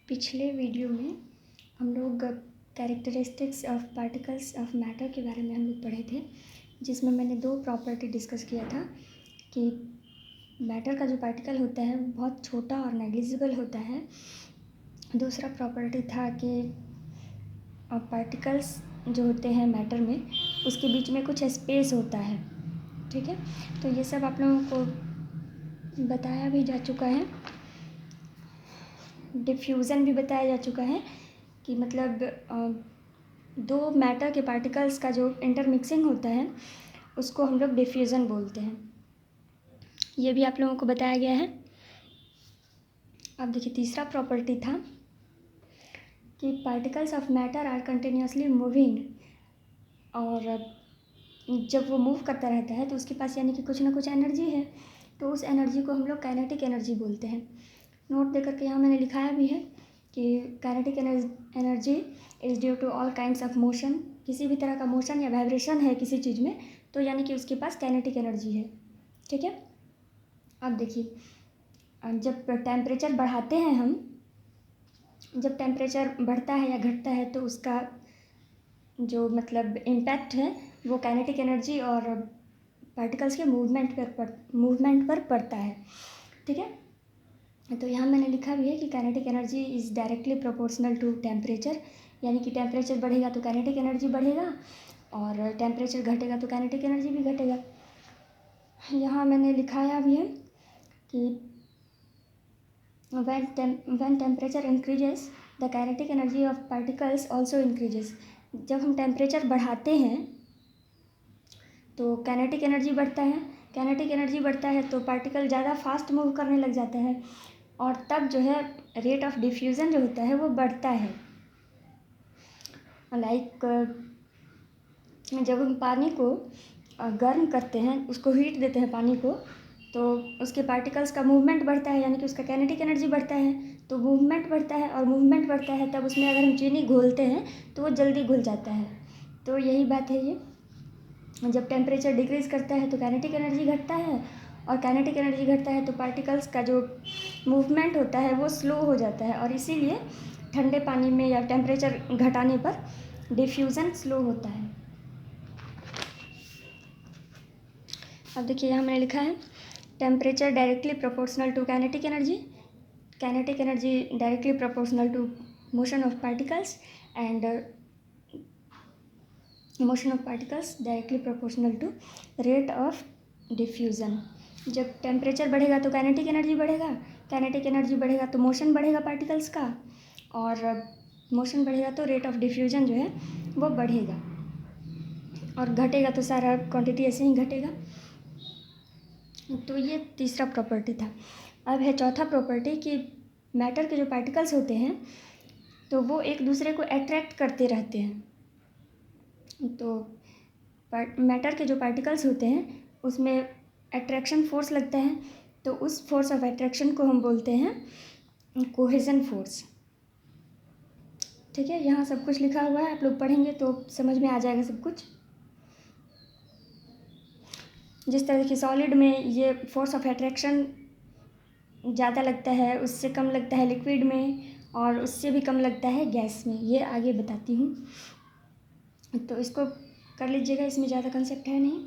पिछले वीडियो में हम लोग characteristics of particles of matter के बारे में हम लोग पढ़े थे, जिसमें मैंने दो प्रॉपर्टी डिस्कस किया था कि मैटर का जो पार्टिकल होता है वो बहुत छोटा और नेग्लिजिबल होता है। दूसरा प्रॉपर्टी था कि पार्टिकल्स जो होते हैं मैटर में उसके बीच में कुछ स्पेस होता है। ठीक है, तो ये सब आप लोगों को बताया भी जा चुका है। डिफ्यूज़न भी बताया जा चुका है कि मतलब दो मैटर के पार्टिकल्स का जो इंटरमिक्सिंग होता है उसको हम लोग डिफ्यूज़न बोलते हैं। ये भी आप लोगों को बताया गया है। अब देखिए, तीसरा प्रॉपर्टी था कि particles of matter are continuously moving, और जब वो मूव करता रहता है तो उसके पास यानी कि कुछ ना कुछ एनर्जी है, तो उस एनर्जी को हम लोग काइनेटिक एनर्जी बोलते हैं। नोट दे करके यहाँ मैंने लिखाया भी है कि kinetic energy is due to all kinds of motion. किसी भी तरह का मोशन या वाइब्रेशन है किसी चीज़ में तो यानी कि उसके पास काइनेटिक एनर्जी है। ठीक है, अब देखिए, जब टेम्परेचर बढ़ाते हैं हम, जब टेम्परेचर बढ़ता है या घटता है तो उसका जो मतलब इम्पैक्ट है वो काइनेटिक एनर्जी और पार्टिकल्स के मूवमेंट पर पड़ता है। ठीक है, तो यहाँ मैंने लिखा भी है कि kinetic energy is directly proportional to temperature, यानी कि टेम्परेचर बढ़ेगा तो काइनेटिक एनर्जी बढ़ेगा और टेम्परेचर घटेगा तो काइनेटिक एनर्जी भी घटेगा। यहाँ मैंने लिखाया भी है कि when temperature increases the kinetic energy of particles also increases। जब हम टेम्परेचर बढ़ाते हैं तो काइनेटिक एनर्जी बढ़ता है, काइनेटिक एनर्जी बढ़ता है तो पार्टिकल ज़्यादा फास्ट मूव करने लग जाता है और तब जो है रेट ऑफ डिफ्यूज़न जो होता है वो बढ़ता है। लाइक जब हम पानी को गर्म करते हैं, उसको हीट देते हैं पानी को, तो उसके पार्टिकल्स का मूवमेंट बढ़ता है, यानी कि उसका काइनेटिक एनर्जी बढ़ता है, तो मूवमेंट बढ़ता है और मूवमेंट बढ़ता है तब उसमें अगर हम चीनी घोलते हैं तो वो जल्दी घुल जाता है। तो यही बात है ये, जब टेम्परेचर डिक्रीज़ करता है तो काइनेटिक एनर्जी घटता है और काइनेटिक एनर्जी घटता है तो पार्टिकल्स का जो मूवमेंट होता है वो स्लो हो जाता है, और इसीलिए ठंडे पानी में या टेम्परेचर घटाने पर डिफ्यूज़न स्लो होता है। अब देखिए, यहाँ मैंने लिखा है temperature directly proportional to kinetic energy, kinetic energy directly proportional to motion of particles and motion of particles directly proportional to rate of diffusion. जब टेम्परेचर बढ़ेगा तो काइनेटिक एनर्जी बढ़ेगा, काइनेटिक एनर्जी बढ़ेगा तो मोशन बढ़ेगा पार्टिकल्स का, और motion बढ़ेगा तो रेट ऑफ डिफ्यूज़न जो है वो बढ़ेगा, और घटेगा तो सारा क्वांटिटी ऐसे ही घटेगा। तो ये तीसरा प्रॉपर्टी था। अब है चौथा प्रॉपर्टी कि मैटर के जो पार्टिकल्स होते हैं तो वो एक दूसरे को अट्रैक्ट करते रहते हैं। तो मैटर के जो पार्टिकल्स होते हैं उसमें अट्रैक्शन फोर्स लगता है, तो उस फोर्स ऑफ अट्रैक्शन को हम बोलते हैं कोहेजन फोर्स। ठीक है, यहाँ सब कुछ लिखा हुआ है, आप लोग पढ़ेंगे तो समझ में आ जाएगा सब कुछ। जिस तरह की सॉलिड में ये फोर्स ऑफ अट्रैक्शन ज़्यादा लगता है, उससे कम लगता है लिक्विड में, और उससे भी कम लगता है गैस में, ये आगे बताती हूँ, तो इसको कर लीजिएगा, इसमें ज़्यादा कंसेप्ट है नहीं।